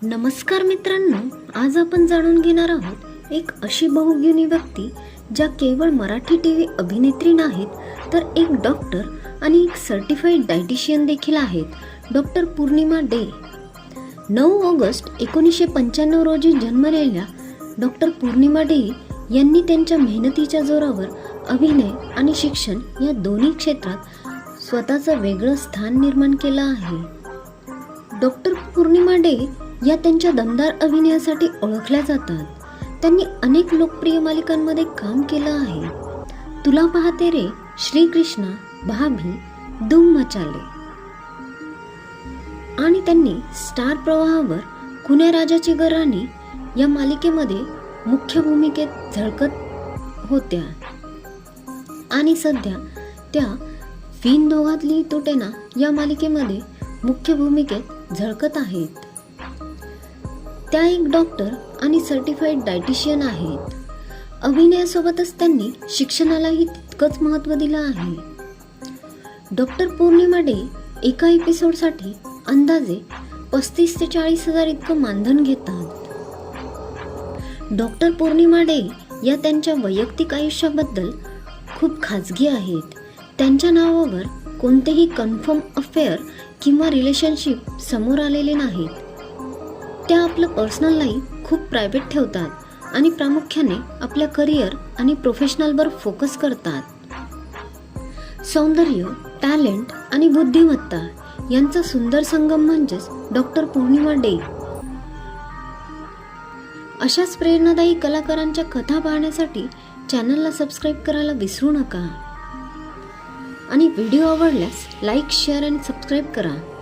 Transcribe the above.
नमस्कार मित्रांनो, आज आपण जाणून घेणार आहोत एक अशी बहुगुणी व्यक्ती ज्या केवळ मराठी टीव्ही अभिनेत्री नाहीत तर एक डॉक्टर आणि एक सर्टिफाईड डायटिशियन देखील आहेत. Doctor Purnima day. 9 ऑगस्ट 1995 रोजी जन्मलेल्या डॉक्टर पूर्णिमा डे यांनी त्यांच्या मेहनतीच्या जोरावर अभिनय आणि शिक्षण या दोन्ही क्षेत्रात स्वतःचं वेगळं स्थान निर्माण केलं आहे. डॉक्टर पूर्णिमा डे या त्यांच्या दमदार अभिनयासाठी ओळखल्या जातात. त्यांनी अनेक लोकप्रिय मालिकांमध्ये काम केलं आहे. तुला पाहते रे, श्रीकृष्णा, भाभी, धूम मचाले आणि त्यांनी स्टार प्रवाहावर कुण्या राजाची राणी या मालिकेमध्ये मुख्य भूमिकेत झळकत होत्या आणि सध्या त्या फिन दोघातली तुटेना या मालिकेमध्ये मुख्य भूमिकेत झळकत आहेत. त्या एक डॉक्टर आणि सर्टिफाईड डायटिशियन आहेत. अभिनयासोबतच त्यांनी शिक्षणालाही तितकंच महत्त्व दिलं आहे. डॉक्टर पूर्णिमा डे एका एपिसोडसाठी अंदाजे 35 ते 40 हजार इतकं मानधन घेतात. डॉक्टर पूर्णिमा डे या त्यांच्या वैयक्तिक आयुष्याबद्दल खूप खाजगी आहेत. त्यांच्या नावावर कोणतेही कन्फर्म अफेअर किंवा रिलेशनशिप समोर आलेले नाहीत. त्या आपलं पर्सनल लाईफ खूप प्रायव्हेट ठेवतात आणि प्रामुख्याने आपल्या करिअर आणि प्रोफेशनलवर फोकस करतात. सौंदर्य, टॅलेंट आणि बुद्धिमत्ता यांचा सुंदर संगम म्हणजेच डॉक्टर पूर्णिमा डे. अशाच प्रेरणादायी कलाकारांच्या कथा पाहण्यासाठी चॅनलला सबस्क्राईब करायला विसरू नका आणि व्हिडिओ आवडल्यास लाईक, शेअर आणि सबस्क्राईब करा.